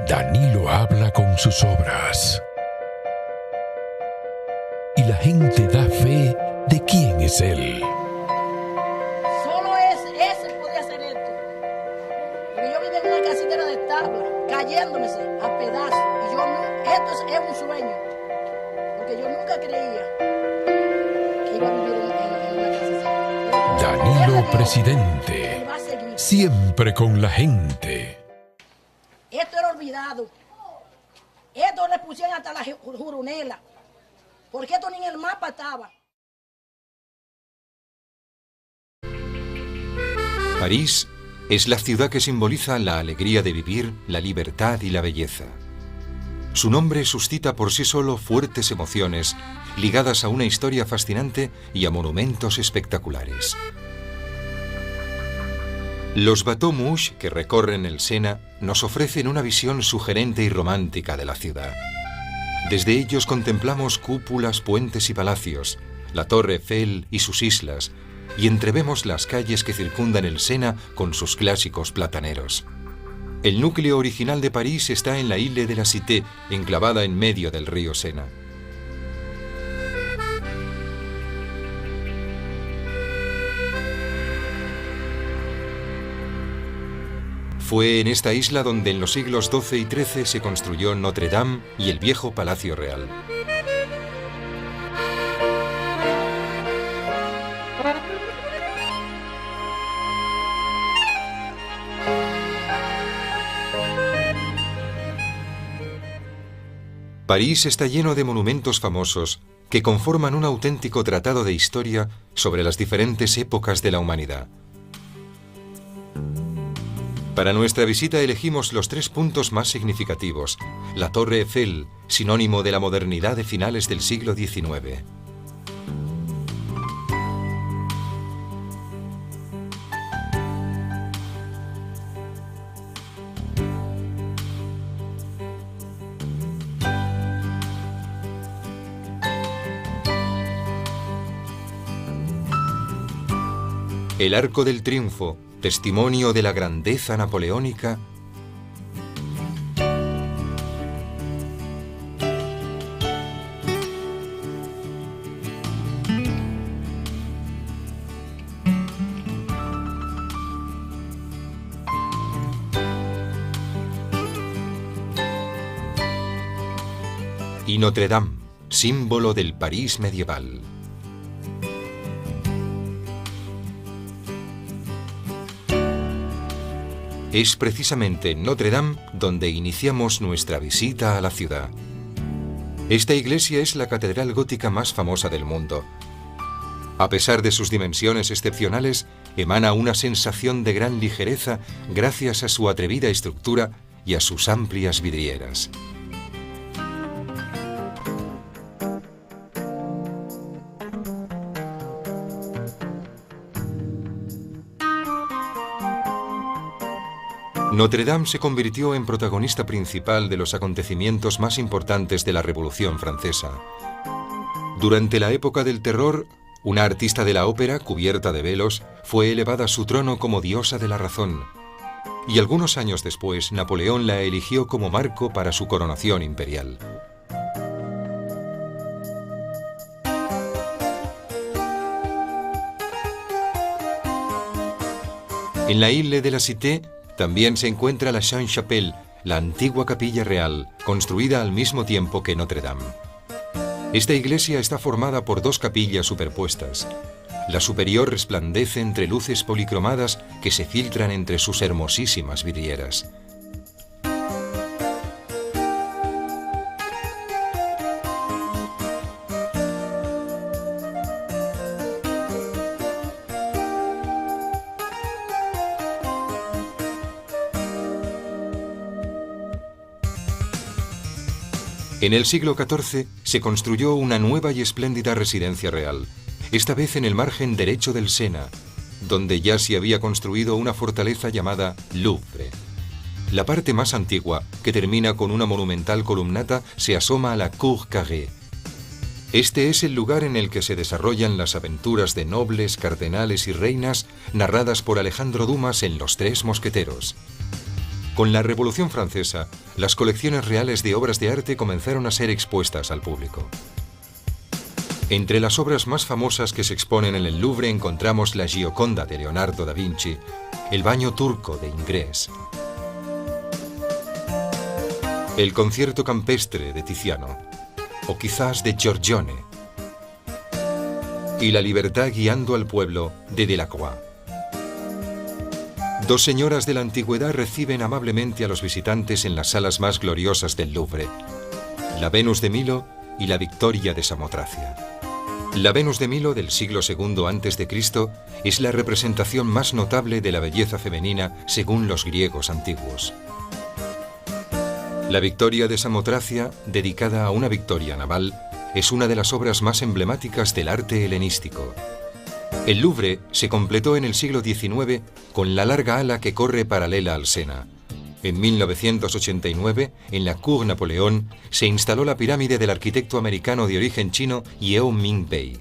Danilo habla con sus obras. Y la gente da fe de quién es él. Solo ese podía hacer esto. Porque yo vivía en una casita de tabla, cayéndome a pedazos. Y esto es un sueño. Porque yo nunca creía que iba a vivir en una casa así. Danilo Presidente, siempre con la gente. Esto era olvidado. Esto le pusieron hasta la jurunela. Porque esto ni en el mapa estaba. París es la ciudad que simboliza la alegría de vivir, la libertad y la belleza. Su nombre suscita por sí solo fuertes emociones ligadas a una historia fascinante y a monumentos espectaculares. Los bateaux mouches que recorren el Sena nos ofrecen una visión sugerente y romántica de la ciudad. Desde ellos contemplamos cúpulas, puentes y palacios, la Torre Eiffel y sus islas, y entrevemos las calles que circundan el Sena con sus clásicos plataneros. El núcleo original de París está en la Île de la Cité, enclavada en medio del río Sena. Fue en esta isla donde en los siglos XII y XIII se construyó Notre Dame y el viejo Palacio Real. París está lleno de monumentos famosos que conforman un auténtico tratado de historia sobre las diferentes épocas de la humanidad. Para nuestra visita elegimos los 3 puntos más significativos. La Torre Eiffel, sinónimo de la modernidad de finales del siglo XIX. El Arco del Triunfo, testimonio de la grandeza napoleónica. Y Notre Dame, símbolo del París medieval. Es precisamente en Notre Dame donde iniciamos nuestra visita a la ciudad. Esta iglesia es la catedral gótica más famosa del mundo. A pesar de sus dimensiones excepcionales, emana una sensación de gran ligereza gracias a su atrevida estructura y a sus amplias vidrieras. Notre Dame se convirtió en protagonista principal de los acontecimientos más importantes de la Revolución Francesa. Durante la época del terror, una artista de la ópera, cubierta de velos, fue elevada a su trono como diosa de la razón. Y algunos años después, Napoleón la eligió como marco para su coronación imperial. En la Île de la Cité también se encuentra la Sainte-Chapelle, la antigua capilla real, construida al mismo tiempo que Notre Dame. Esta iglesia está formada por 2 capillas superpuestas. La superior resplandece entre luces policromadas que se filtran entre sus hermosísimas vidrieras. En el siglo XIV se construyó una nueva y espléndida residencia real, esta vez en el margen derecho del Sena, donde ya se había construido una fortaleza llamada Louvre. La parte más antigua, que termina con una monumental columnata, se asoma a la Cour Carrée. Este es el lugar en el que se desarrollan las aventuras de nobles, cardenales y reinas narradas por Alejandro Dumas en Los Tres Mosqueteros. Con la Revolución Francesa, las colecciones reales de obras de arte comenzaron a ser expuestas al público. Entre las obras más famosas que se exponen en el Louvre encontramos la Gioconda de Leonardo da Vinci, el Baño turco de Ingres, el Concierto campestre de Tiziano, o quizás de Giorgione, y La libertad guiando al pueblo de Delacroix. Dos señoras de la antigüedad reciben amablemente a los visitantes en las salas más gloriosas del Louvre, la Venus de Milo y la Victoria de Samotracia. La Venus de Milo del siglo II a.C. es la representación más notable de la belleza femenina según los griegos antiguos. La Victoria de Samotracia, dedicada a una victoria naval, es una de las obras más emblemáticas del arte helenístico. El Louvre se completó en el siglo XIX con la larga ala que corre paralela al Sena. En 1989, en la Cour Napoleón, se instaló la pirámide del arquitecto americano de origen chino Yeo Ming Pei.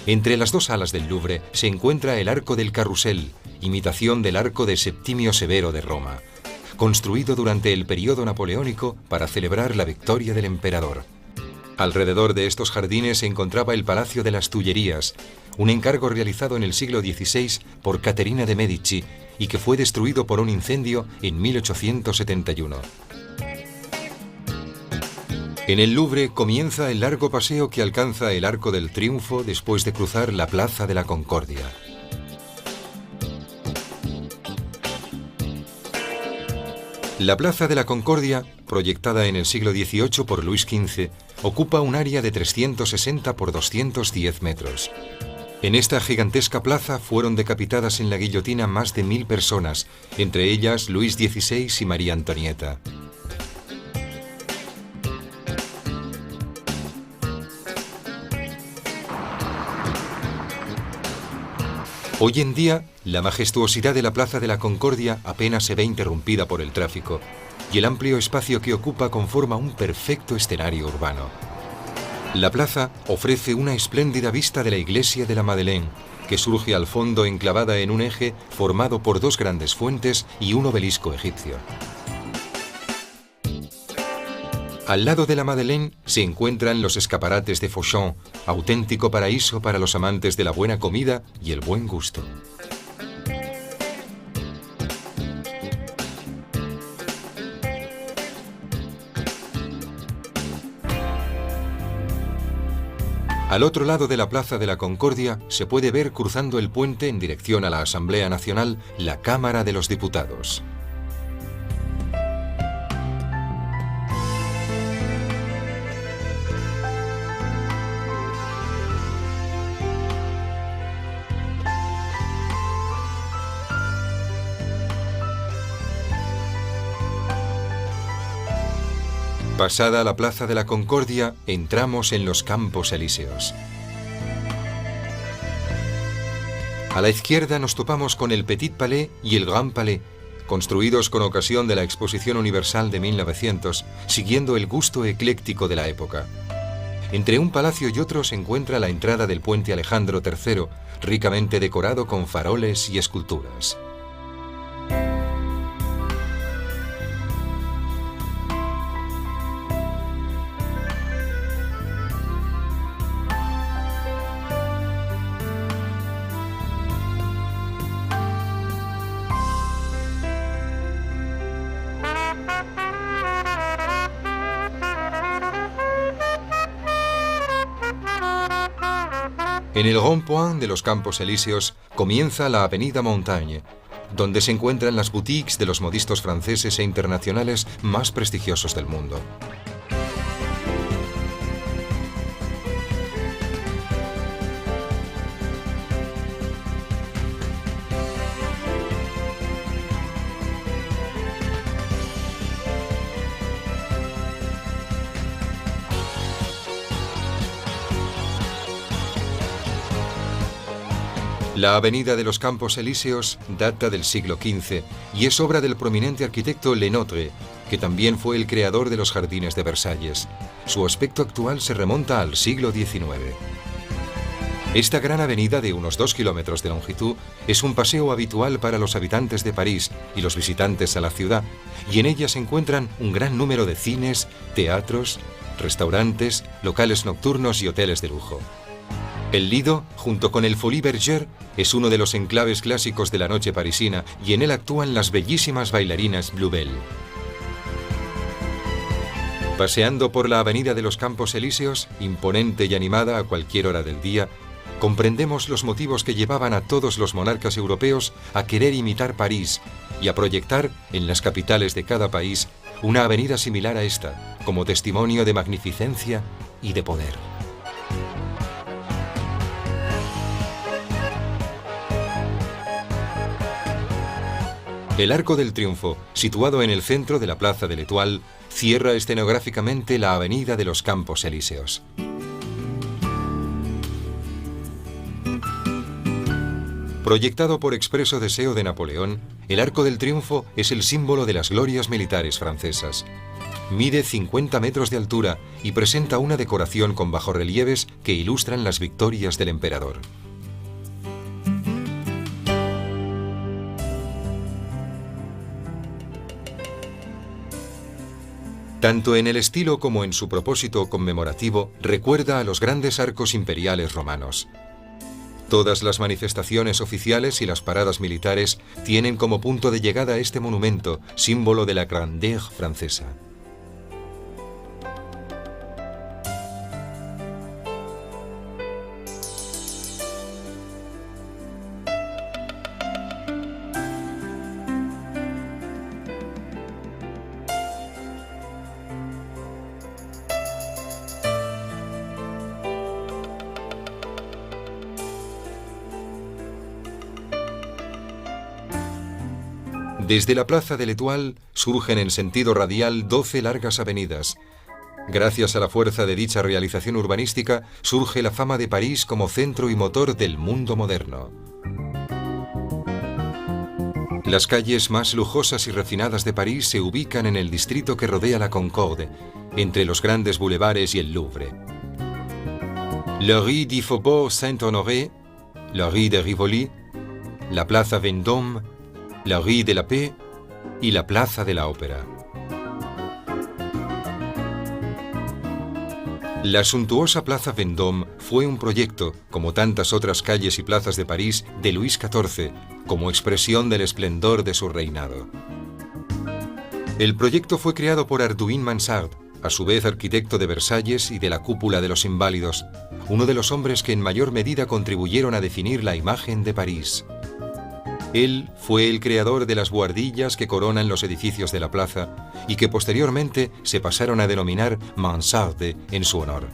Entre las dos alas del Louvre se encuentra el Arco del Carrusel, imitación del Arco de Septimio Severo de Roma, construido durante el período napoleónico para celebrar la victoria del emperador. Alrededor de estos jardines se encontraba el Palacio de las Tullerías, un encargo realizado en el siglo XVI por Caterina de Medici y que fue destruido por un incendio en 1871. En el Louvre comienza el largo paseo que alcanza el Arco del Triunfo después de cruzar la Plaza de la Concordia. La Plaza de la Concordia, proyectada en el siglo XVIII por Luis XV, ocupa un área de 360 por 210 metros. En esta gigantesca plaza fueron decapitadas en la guillotina más de 1000 personas, entre ellas Luis XVI y María Antonieta. Hoy en día, la majestuosidad de la Plaza de la Concordia apenas se ve interrumpida por el tráfico, y el amplio espacio que ocupa conforma un perfecto escenario urbano. La plaza ofrece una espléndida vista de la iglesia de la Madeleine, que surge al fondo enclavada en un eje formado por dos grandes fuentes y un obelisco egipcio. Al lado de la Madeleine se encuentran los escaparates de Fauchon, auténtico paraíso para los amantes de la buena comida y el buen gusto. Al otro lado de la Plaza de la Concordia se puede ver cruzando el puente en dirección a la Asamblea Nacional la Cámara de los Diputados. Pasada la Plaza de la Concordia, entramos en los Campos Elíseos. A la izquierda nos topamos con el Petit Palais y el Grand Palais, construidos con ocasión de la Exposición Universal de 1900, siguiendo el gusto ecléctico de la época. Entre un palacio y otro se encuentra la entrada del Puente Alejandro III, ricamente decorado con faroles y esculturas. En el rond-point de los Campos Elíseos comienza la Avenida Montaigne, donde se encuentran las boutiques de los modistos franceses e internacionales más prestigiosos del mundo. La Avenida de los Campos Elíseos data del siglo XV y es obra del prominente arquitecto Le Notre, que también fue el creador de los jardines de Versalles. Su aspecto actual se remonta al siglo XIX. Esta gran avenida de unos 2 kilómetros de longitud es un paseo habitual para los habitantes de París y los visitantes a la ciudad, y en ella se encuentran un gran número de cines, teatros, restaurantes, locales nocturnos y hoteles de lujo. El Lido, junto con el Folies Bergère, es uno de los enclaves clásicos de la noche parisina y en él actúan las bellísimas bailarinas Bluebell. Paseando por la avenida de los Campos Elíseos, imponente y animada a cualquier hora del día, comprendemos los motivos que llevaban a todos los monarcas europeos a querer imitar París y a proyectar en las capitales de cada país una avenida similar a esta, como testimonio de magnificencia y de poder. El Arco del Triunfo, situado en el centro de la Plaza de l'Étoile, cierra escenográficamente la avenida de los Campos Elíseos. Proyectado por expreso deseo de Napoleón, el Arco del Triunfo es el símbolo de las glorias militares francesas. Mide 50 metros de altura y presenta una decoración con bajorrelieves que ilustran las victorias del emperador. Tanto en el estilo como en su propósito conmemorativo, recuerda a los grandes arcos imperiales romanos. Todas las manifestaciones oficiales y las paradas militares tienen como punto de llegada este monumento, símbolo de la grandeur francesa. Desde la Plaza de l'Étoile surgen en sentido radial 12 largas avenidas. Gracias a la fuerza de dicha realización urbanística, surge la fama de París como centro y motor del mundo moderno. Las calles más lujosas y refinadas de París se ubican en el distrito que rodea la Concorde, entre los grandes bulevares y el Louvre. La rue du Faubourg Saint-Honoré, la rue de Rivoli, la Plaza Vendôme, la rue de la Paix y la Plaza de la Ópera. La suntuosa Plaza Vendôme fue un proyecto, como tantas otras calles y plazas de París, de Luis XIV, como expresión del esplendor de su reinado. El proyecto fue creado por Arduin Mansart, a su vez arquitecto de Versalles y de la Cúpula de los Inválidos, uno de los hombres que en mayor medida contribuyeron a definir la imagen de París. Él fue el creador de las buhardillas que coronan los edificios de la plaza y que posteriormente se pasaron a denominar mansarde en su honor.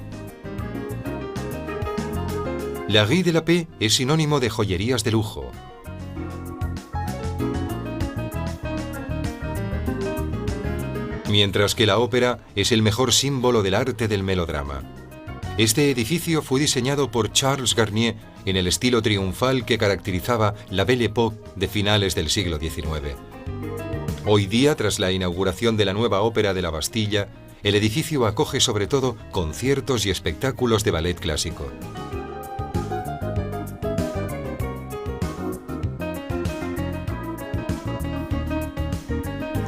La rue de la Paix es sinónimo de joyerías de lujo. Mientras que la ópera es el mejor símbolo del arte del melodrama. Este edificio fue diseñado por Charles Garnier en el estilo triunfal que caracterizaba la Belle Époque de finales del siglo XIX. Hoy día, tras la inauguración de la nueva ópera de la Bastilla, el edificio acoge sobre todo conciertos y espectáculos de ballet clásico.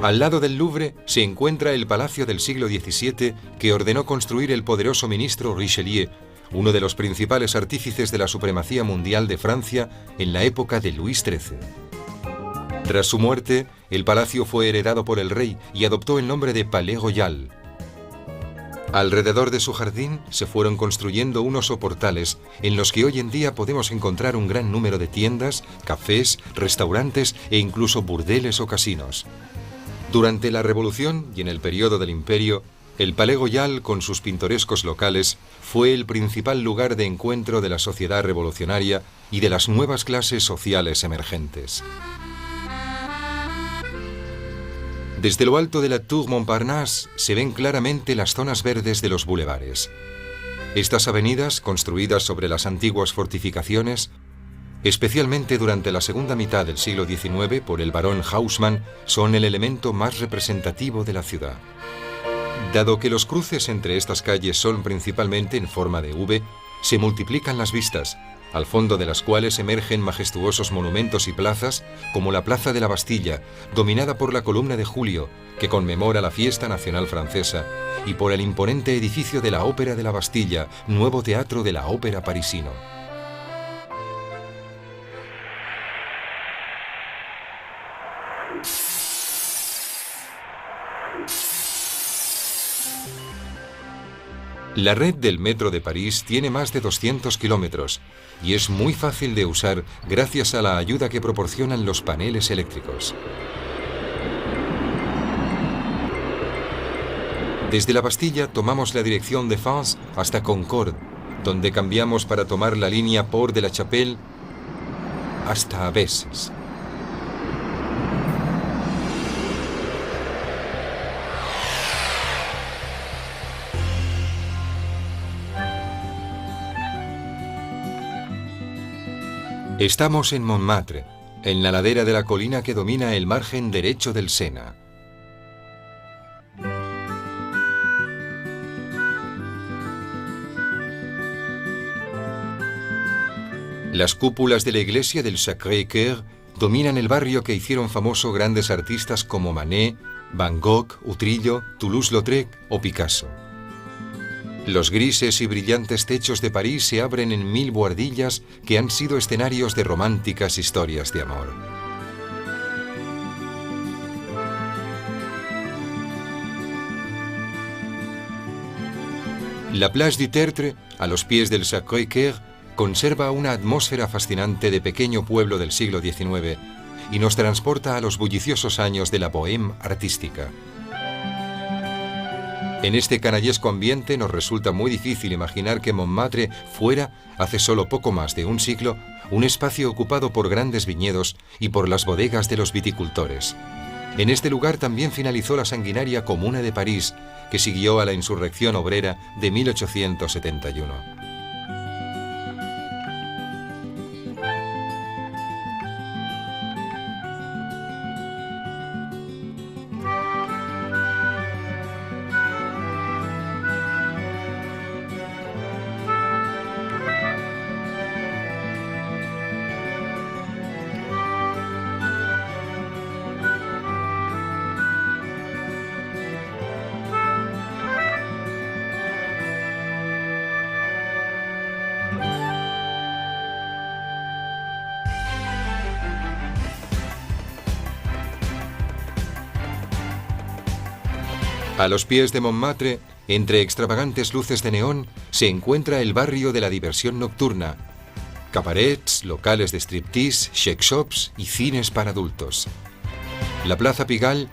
Al lado del Louvre se encuentra el palacio del siglo XVII que ordenó construir el poderoso ministro Richelieu, uno de los principales artífices de la supremacía mundial de Francia en la época de Luis XIII. Tras su muerte, el palacio fue heredado por el rey y adoptó el nombre de Palais Royal. Alrededor de su jardín se fueron construyendo unos soportales en los que hoy en día podemos encontrar un gran número de tiendas, cafés, restaurantes e incluso burdeles o casinos. Durante la Revolución y en el periodo del Imperio, el Palais Royal, con sus pintorescos locales, fue el principal lugar de encuentro de la sociedad revolucionaria y de las nuevas clases sociales emergentes. Desde lo alto de la Tour Montparnasse se ven claramente las zonas verdes de los bulevares. Estas avenidas, construidas sobre las antiguas fortificaciones, especialmente durante la segunda mitad del siglo XIX por el barón Haussmann, son el elemento más representativo de la ciudad. Dado que los cruces entre estas calles son principalmente en forma de V, se multiplican las vistas, al fondo de las cuales emergen majestuosos monumentos y plazas, como la Plaza de la Bastilla, dominada por la Columna de Julio, que conmemora la fiesta nacional francesa, y por el imponente edificio de la Ópera de la Bastilla, nuevo teatro de la ópera parisino. La red del metro de París tiene más de 200 kilómetros y es muy fácil de usar gracias a la ayuda que proporcionan los paneles eléctricos. Desde la Bastilla tomamos la dirección de Fans hasta Concorde, donde cambiamos para tomar la línea Port de la Chapelle hasta Abesses. Estamos en Montmartre, en la ladera de la colina que domina el margen derecho del Sena. Las cúpulas de la iglesia del Sacré-Cœur dominan el barrio que hicieron famoso grandes artistas como Manet, Van Gogh, Utrillo, Toulouse-Lautrec o Picasso. Los grises y brillantes techos de París se abren en 1000 buhardillas que han sido escenarios de románticas historias de amor. La Place du Tertre, a los pies del Sacré-Cœur, conserva una atmósfera fascinante de pequeño pueblo del siglo XIX y nos transporta a los bulliciosos años de la bohème artística. En este canallesco ambiente nos resulta muy difícil imaginar que Montmartre fuera, hace solo poco más de un siglo, un espacio ocupado por grandes viñedos y por las bodegas de los viticultores. En este lugar también finalizó la sanguinaria Comuna de París, que siguió a la insurrección obrera de 1871. A los pies de Montmartre, entre extravagantes luces de neón, se encuentra el barrio de la diversión nocturna. Cabarets, locales de striptease, shake shops y cines para adultos. La Plaza Pigalle,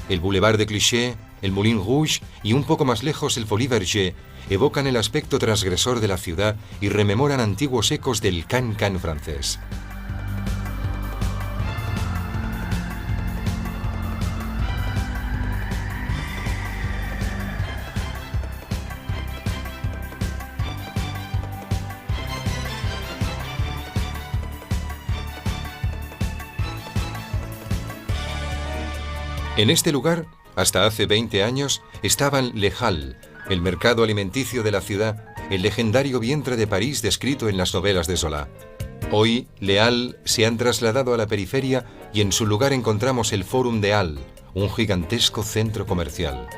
el Boulevard de Clichy, el Moulin Rouge y un poco más lejos el Folies Bergère evocan el aspecto transgresor de la ciudad y rememoran antiguos ecos del can-can francés. En este lugar, hasta hace 20 años, estaban Les Halles, el mercado alimenticio de la ciudad, el legendario vientre de París descrito en las novelas de Zola. Hoy, Les Halles se han trasladado a la periferia y en su lugar encontramos el Forum des Halles, un gigantesco centro comercial.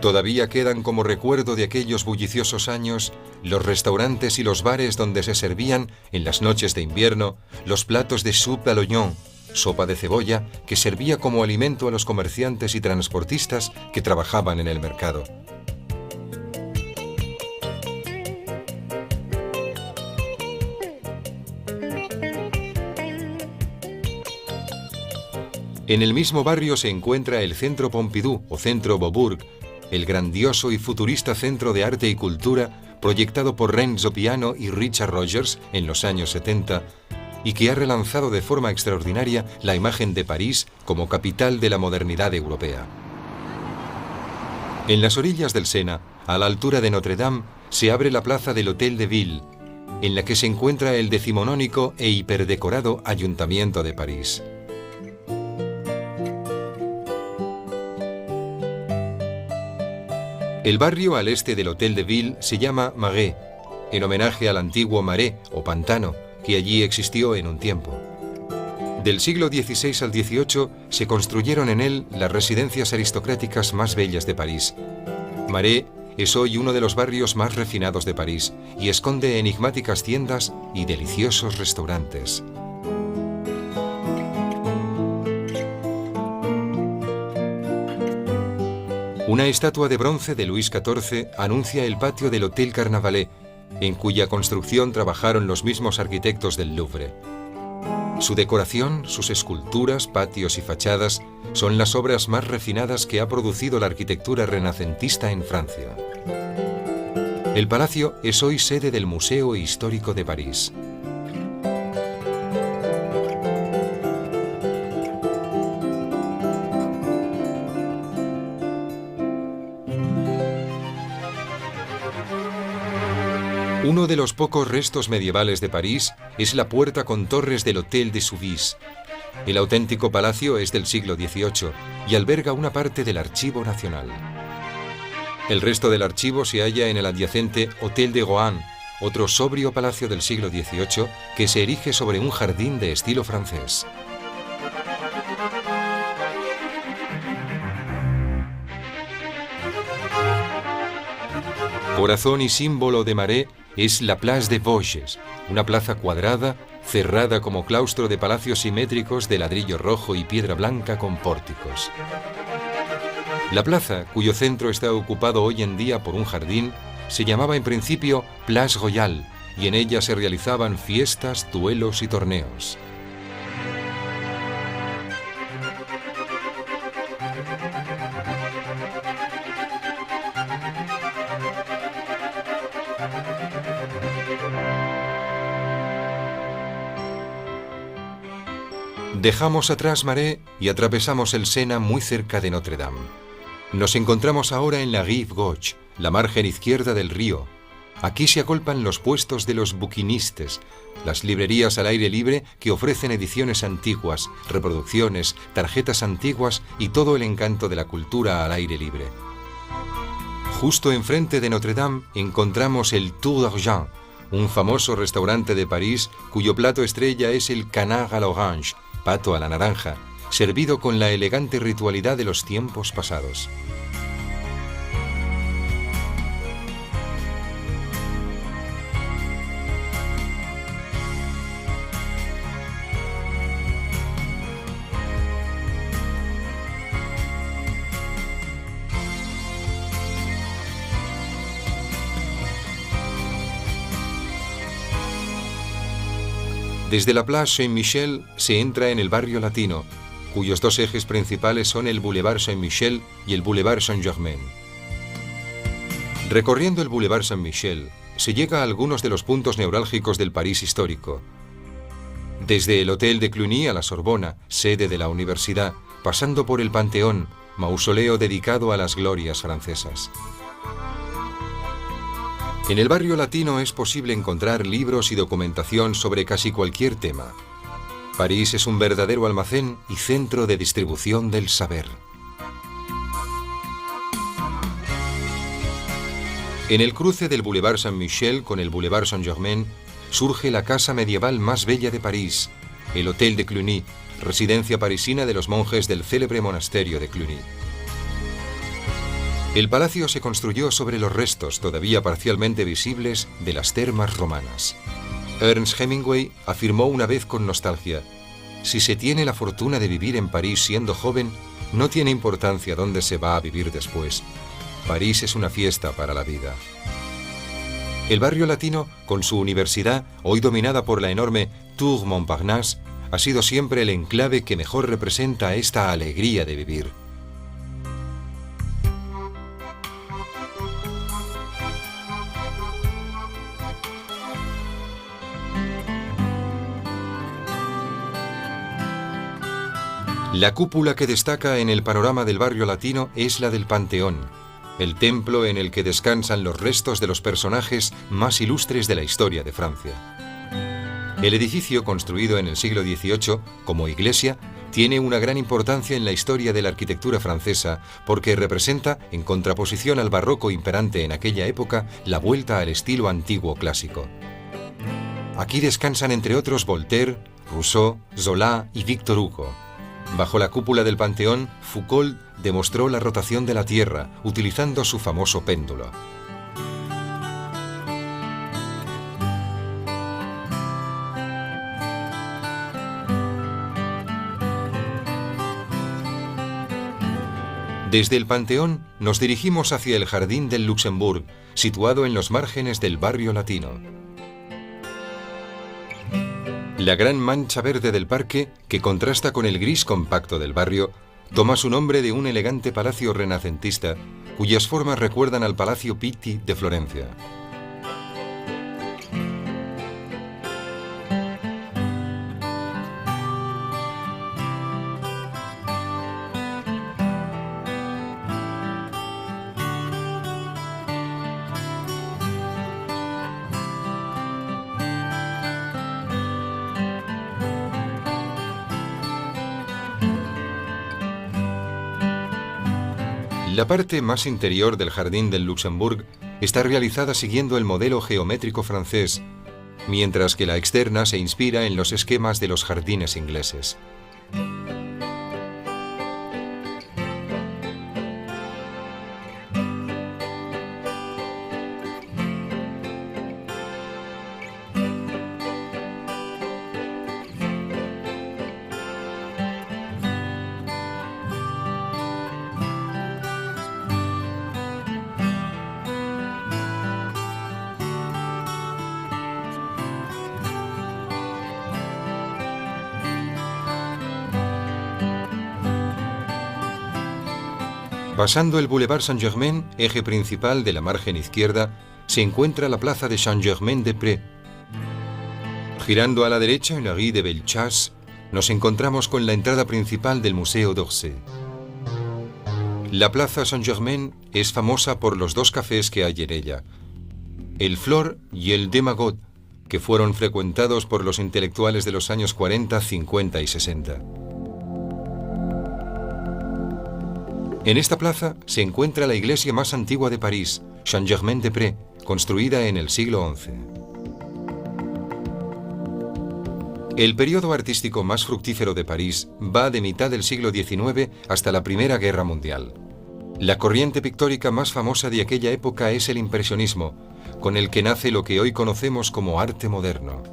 Todavía quedan como recuerdo de aquellos bulliciosos años los restaurantes y los bares donde se servían, en las noches de invierno, los platos de soupe à l'oignon, sopa de cebolla, que servía como alimento a los comerciantes y transportistas que trabajaban en el mercado. En el mismo barrio se encuentra el Centro Pompidou o Centro Beaubourg, el grandioso y futurista centro de arte y cultura proyectado por Renzo Piano y Richard Rogers en los años 70 y que ha relanzado de forma extraordinaria la imagen de París como capital de la modernidad europea. En las orillas del Sena, a la altura de Notre Dame, se abre la plaza del Hôtel de Ville, en la que se encuentra el decimonónico e hiperdecorado Ayuntamiento de París. El barrio al este del Hôtel de Ville se llama Marais, en homenaje al antiguo Marais o pantano que allí existió en un tiempo. Del siglo XVI al XVIII se construyeron en él las residencias aristocráticas más bellas de París. Marais es hoy uno de los barrios más refinados de París y esconde enigmáticas tiendas y deliciosos restaurantes. Una estatua de bronce de Luis XIV anuncia el patio del Hôtel Carnavalet, en cuya construcción trabajaron los mismos arquitectos del Louvre. Su decoración, sus esculturas, patios y fachadas son las obras más refinadas que ha producido la arquitectura renacentista en Francia. El palacio es hoy sede del Museo Histórico de París. Uno de los pocos restos medievales de París es la puerta con torres del Hôtel de Soubise. El auténtico palacio es del siglo XVIII y alberga una parte del Archivo Nacional. El resto del archivo se halla en el adyacente Hôtel de Rohan, otro sobrio palacio del siglo XVIII que se erige sobre un jardín de estilo francés. Corazón y símbolo de Marais es la Place de Vosges, una plaza cuadrada, cerrada como claustro de palacios simétricos de ladrillo rojo y piedra blanca con pórticos. La plaza, cuyo centro está ocupado hoy en día por un jardín, se llamaba en principio Place Royale y en ella se realizaban fiestas, duelos y torneos. Dejamos atrás Marais y atravesamos el Sena muy cerca de Notre Dame. Nos encontramos ahora en la Rive Gauche, la margen izquierda del río. Aquí se agolpan los puestos de los bouquinistes, las librerías al aire libre que ofrecen ediciones antiguas, reproducciones, tarjetas antiguas y todo el encanto de la cultura al aire libre. Justo enfrente de Notre Dame encontramos el Tour d'Argent, un famoso restaurante de París cuyo plato estrella es el canard à l'orange, pato a la naranja, servido con la elegante ritualidad de los tiempos pasados. Desde la Place Saint-Michel se entra en el barrio latino, cuyos dos ejes principales son el Boulevard Saint-Michel y el Boulevard Saint-Germain. Recorriendo el Boulevard Saint-Michel, se llega a algunos de los puntos neurálgicos del París histórico. Desde el Hôtel de Cluny a la Sorbona, sede de la universidad, pasando por el Panteón, mausoleo dedicado a las glorias francesas. En el barrio latino es posible encontrar libros y documentación sobre casi cualquier tema. París es un verdadero almacén y centro de distribución del saber. En el cruce del Boulevard Saint-Michel con el Boulevard Saint-Germain surge la casa medieval más bella de París, el Hôtel de Cluny, residencia parisina de los monjes del célebre monasterio de Cluny. El palacio se construyó sobre los restos, todavía parcialmente visibles, de las termas romanas. Ernest Hemingway afirmó una vez con nostalgia: si se tiene la fortuna de vivir en París siendo joven, no tiene importancia dónde se va a vivir después. París es una fiesta para la vida. El barrio latino, con su universidad, hoy dominada por la enorme Tour Montparnasse, ha sido siempre el enclave que mejor representa esta alegría de vivir. La cúpula que destaca en el panorama del barrio latino es la del Panteón. el templo en el que descansan los restos de los personajes más ilustres de la historia de Francia. El edificio, construido en el siglo XVIII como iglesia, tiene una gran importancia en la historia de la arquitectura francesa porque representa, en contraposición al barroco imperante en aquella época, la vuelta al estilo antiguo clásico. Aquí descansan entre otros Voltaire, Rousseau, Zola y Victor Hugo. Bajo la cúpula del Panteón, Foucault demostró la rotación de la Tierra utilizando su famoso péndulo. Desde el Panteón nos dirigimos hacia el Jardín del Luxembourg, situado en los márgenes del barrio latino. La gran mancha verde del parque, que contrasta con el gris compacto del barrio, toma su nombre de un elegante palacio renacentista, cuyas formas recuerdan al Palacio Pitti de Florencia. La parte más interior del Jardín del Luxembourg está realizada siguiendo el modelo geométrico francés, mientras que la externa se inspira en los esquemas de los jardines ingleses. Pasando el Boulevard Saint-Germain, eje principal de la margen izquierda, se encuentra la plaza de Saint-Germain-des-Prés. Girando a la derecha en la rue de Bellechasse, nos encontramos con la entrada principal del Museo d'Orsay. La plaza Saint-Germain es famosa por los dos cafés que hay en ella, el Flore y el de Magot, que fueron frecuentados por los intelectuales de los años 40, 50 y 60. En esta plaza se encuentra la iglesia más antigua de París, Saint-Germain-des-Prés, construida en el siglo XI. El periodo artístico más fructífero de París va de mitad del siglo XIX hasta la Primera Guerra Mundial. La corriente pictórica más famosa de aquella época es el impresionismo, con el que nace lo que hoy conocemos como arte moderno.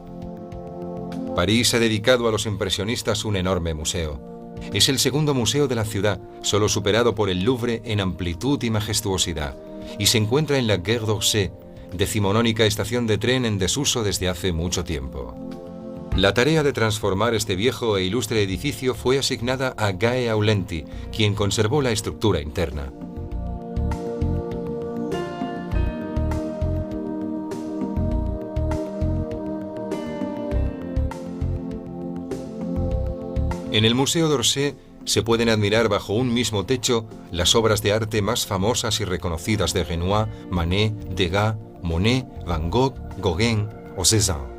París ha dedicado a los impresionistas un enorme museo. Es el segundo museo de la ciudad, solo superado por el Louvre en amplitud y majestuosidad, y se encuentra en la Gare d'Orsay, decimonónica estación de tren en desuso desde hace mucho tiempo. La tarea de transformar este viejo e ilustre edificio fue asignada a Gae Aulenti, quien conservó la estructura interna. En el Museo d'Orsay se pueden admirar bajo un mismo techo las obras de arte más famosas y reconocidas de Renoir, Manet, Degas, Monet, Van Gogh, Gauguin o Cézanne.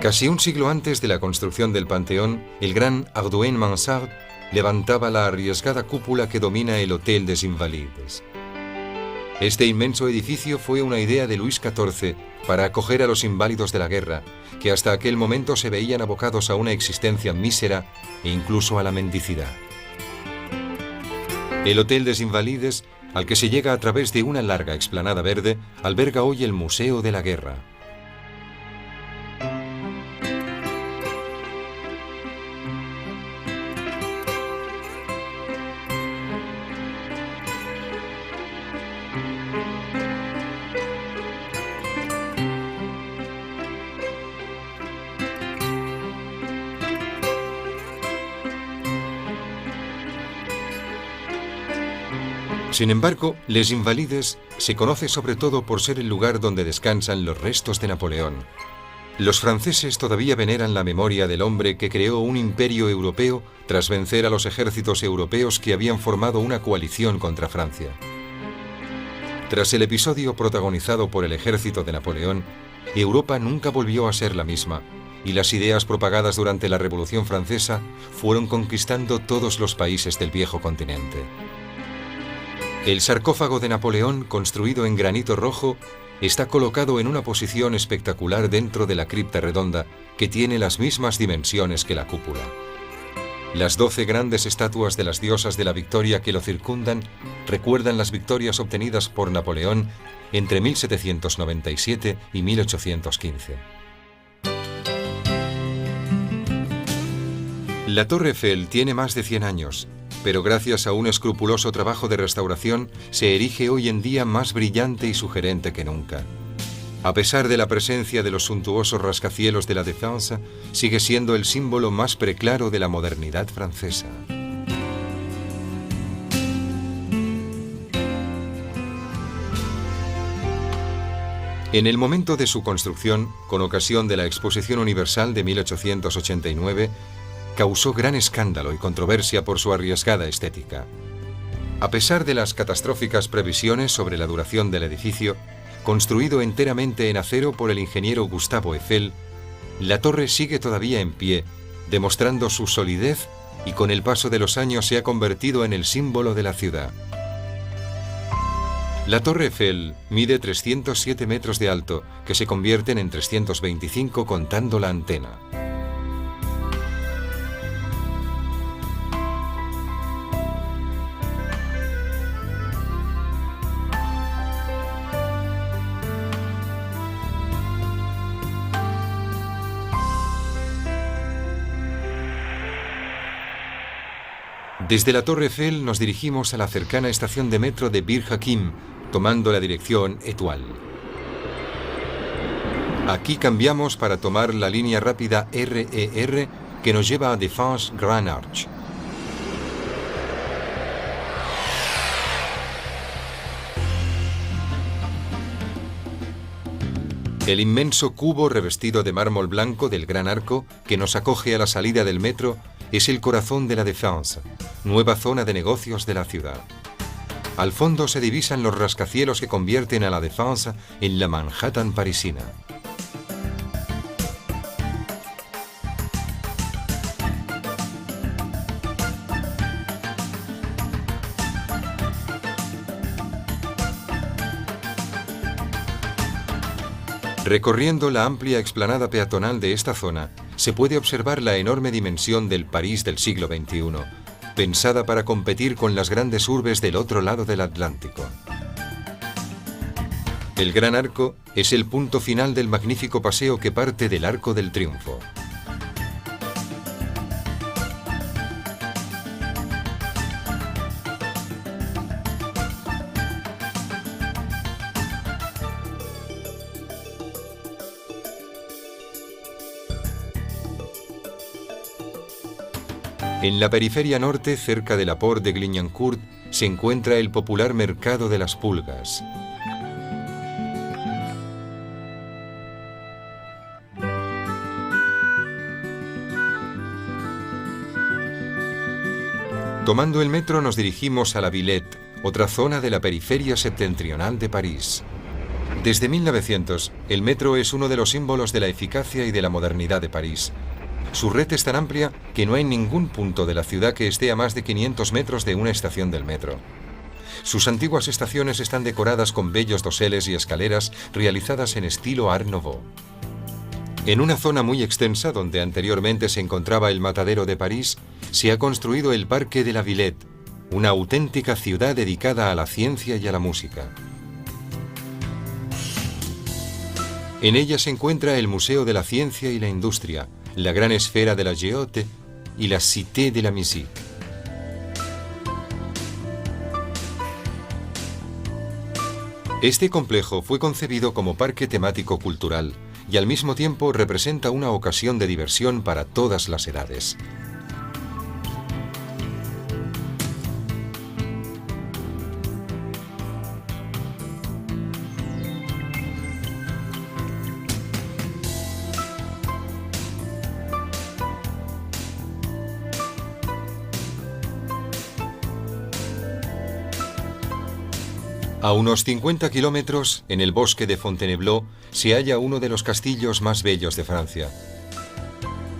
Casi un siglo antes de la construcción del Panteón, el gran Hardouin Mansart levantaba la arriesgada cúpula que domina el Hôtel des Invalides. Este inmenso edificio fue una idea de Luis XIV para acoger a los inválidos de la guerra, que hasta aquel momento se veían abocados a una existencia mísera e incluso a la mendicidad. El Hotel des Invalides, al que se llega a través de una larga explanada verde, alberga hoy el Museo de la Guerra. Sin embargo, Les Invalides se conoce sobre todo por ser el lugar donde descansan los restos de Napoleón. Los franceses todavía veneran la memoria del hombre que creó un imperio europeo tras vencer a los ejércitos europeos que habían formado una coalición contra Francia. Tras el episodio protagonizado por el ejército de Napoleón, Europa nunca volvió a ser la misma, y las ideas propagadas durante la Revolución Francesa fueron conquistando todos los países del viejo continente. El sarcófago de Napoleón, construido en granito rojo, está colocado en una posición espectacular dentro de la cripta redonda, que tiene las mismas dimensiones que la cúpula. Las 12 grandes estatuas de las diosas de la victoria que lo circundan recuerdan las victorias obtenidas por Napoleón entre 1797 y 1815. La Torre Eiffel tiene más de 100 años, pero gracias a un escrupuloso trabajo de restauración se erige hoy en día más brillante y sugerente que nunca. A pesar de la presencia de los suntuosos rascacielos de la Défense, sigue siendo el símbolo más preclaro de la modernidad francesa. En el momento de su construcción, con ocasión de la Exposición Universal de 1889, causó gran escándalo y controversia por su arriesgada estética. A pesar de las catastróficas previsiones sobre la duración del edificio, construido enteramente en acero por el ingeniero Gustave Eiffel, la torre sigue todavía en pie, demostrando su solidez y con el paso de los años se ha convertido en el símbolo de la ciudad. La Torre Eiffel mide 307 metros de alto, que se convierten en 325 contando la antena. Desde la Torre Eiffel nos dirigimos a la cercana estación de metro de Bir Hakeim, tomando la dirección Étoile. Aquí cambiamos para tomar la línea rápida RER que nos lleva a Défense Grand Arche. El inmenso cubo revestido de mármol blanco del Gran Arco que nos acoge a la salida del metro es el corazón de la Défense, nueva zona de negocios de la ciudad. Al fondo se divisan los rascacielos que convierten a la Défense en la Manhattan parisina. Recorriendo la amplia explanada peatonal de esta zona, se puede observar la enorme dimensión del París del siglo XXI, pensada para competir con las grandes urbes del otro lado del Atlántico. El Gran Arco es el punto final del magnífico paseo que parte del Arco del Triunfo. En la periferia norte, cerca de la Porte de Clignancourt, se encuentra el popular Mercado de las Pulgas. Tomando el metro nos dirigimos a la Villette, otra zona de la periferia septentrional de París. Desde 1900, el metro es uno de los símbolos de la eficacia y de la modernidad de París. Su red es tan amplia que no hay ningún punto de la ciudad que esté a más de 500 metros de una estación del metro. Sus antiguas estaciones están decoradas con bellos doseles y escaleras realizadas en estilo Art Nouveau. En una zona muy extensa donde anteriormente se encontraba el Matadero de París, se ha construido el Parque de la Villette, una auténtica ciudad dedicada a la ciencia y a la música. En ella se encuentra el Museo de la Ciencia y la Industria, la gran esfera de la Géote y la Cité de la Musique. Este complejo fue concebido como parque temático cultural y al mismo tiempo representa una ocasión de diversión para todas las edades. A unos 50 kilómetros, en el bosque de Fontainebleau, se halla uno de los castillos más bellos de Francia.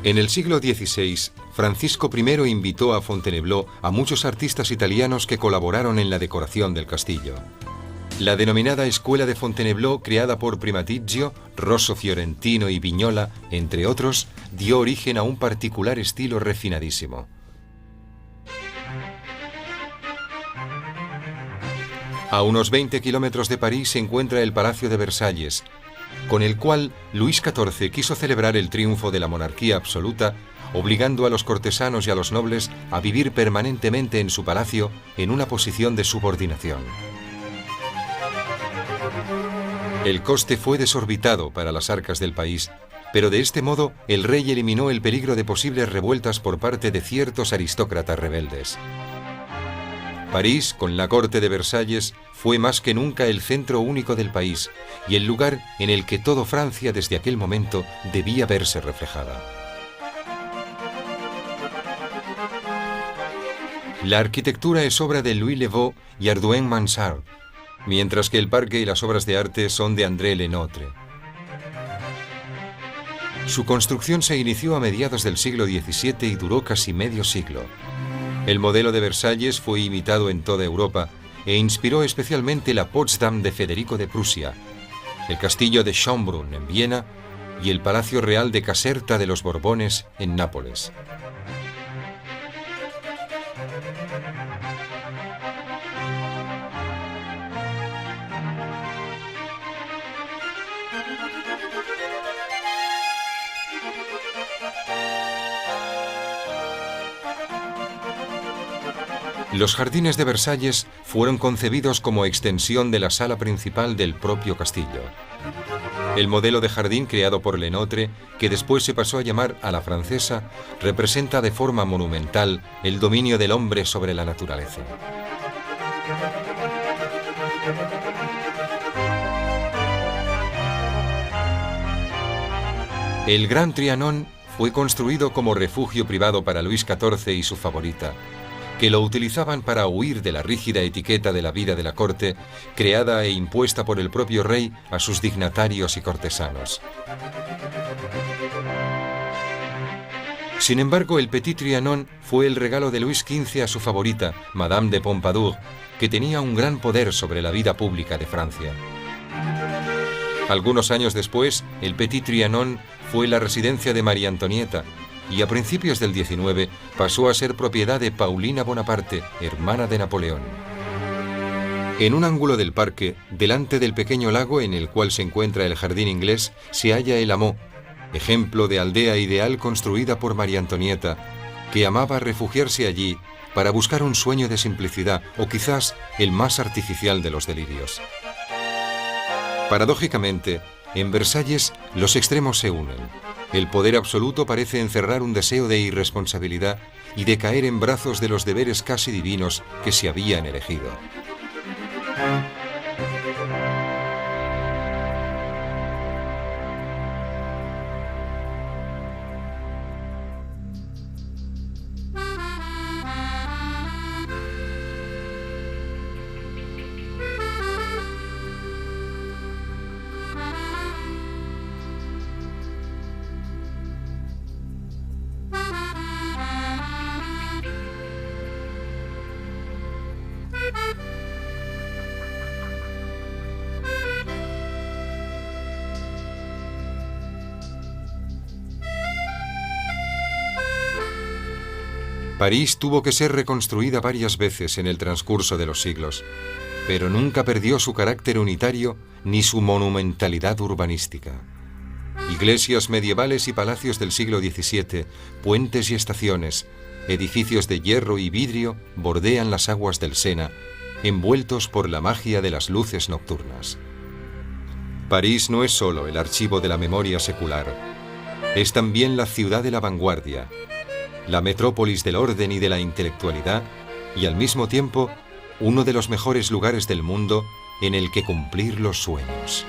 En el siglo XVI, Francisco I invitó a Fontainebleau a muchos artistas italianos que colaboraron en la decoración del castillo. La denominada Escuela de Fontainebleau, creada por Primaticcio, Rosso Fiorentino y Vignola, entre otros, dio origen a un particular estilo refinadísimo. A unos 20 kilómetros de París se encuentra el Palacio de Versalles, con el cual Luis XIV quiso celebrar el triunfo de la monarquía absoluta, obligando a los cortesanos y a los nobles a vivir permanentemente en su palacio en una posición de subordinación. El coste fue desorbitado para las arcas del país, pero de este modo el rey eliminó el peligro de posibles revueltas por parte de ciertos aristócratas rebeldes. París, con la corte de Versalles, fue más que nunca el centro único del país y el lugar en el que toda Francia desde aquel momento debía verse reflejada. La arquitectura es obra de Louis Le Vau y Hardouin Mansart, mientras que el parque y las obras de arte son de André Le Nôtre. Su construcción se inició a mediados del siglo XVII y duró casi medio siglo. El modelo de Versalles fue imitado en toda Europa e inspiró especialmente la Potsdam de Federico de Prusia, el castillo de Schönbrunn en Viena y el Palacio Real de Caserta de los Borbones en Nápoles. Los jardines de Versalles fueron concebidos como extensión de la sala principal del propio castillo. El modelo de jardín creado por Le Nôtre, que después se pasó a llamar a la francesa, representa de forma monumental el dominio del hombre sobre la naturaleza. El Gran Trianon fue construido como refugio privado para Luis XIV y su favorita, que lo utilizaban para huir de la rígida etiqueta de la vida de la corte, creada e impuesta por el propio rey a sus dignatarios y cortesanos. Sin embargo, el Petit Trianon fue el regalo de Luis XV a su favorita, Madame de Pompadour, que tenía un gran poder sobre la vida pública de Francia. Algunos años después, el Petit Trianon fue la residencia de María Antonieta, y a principios del XIX pasó a ser propiedad de Paulina Bonaparte, hermana de Napoleón. En un ángulo del parque, delante del pequeño lago en el cual se encuentra el jardín inglés, se halla el Hameau, ejemplo de aldea ideal construida por María Antonieta, que amaba refugiarse allí para buscar un sueño de simplicidad o quizás el más artificial de los delirios. Paradójicamente, en Versalles los extremos se unen. El poder absoluto parece encerrar un deseo de irresponsabilidad y de caer en brazos de los deberes casi divinos que se habían elegido. París tuvo que ser reconstruida varias veces en el transcurso de los siglos, pero nunca perdió su carácter unitario ni su monumentalidad urbanística. Iglesias medievales y palacios del siglo XVII, puentes y estaciones, edificios de hierro y vidrio bordean las aguas del Sena, envueltos por la magia de las luces nocturnas. París no es solo el archivo de la memoria secular, es también la ciudad de la vanguardia, la metrópolis del orden y de la intelectualidad, y al mismo tiempo uno de los mejores lugares del mundo en el que cumplir los sueños.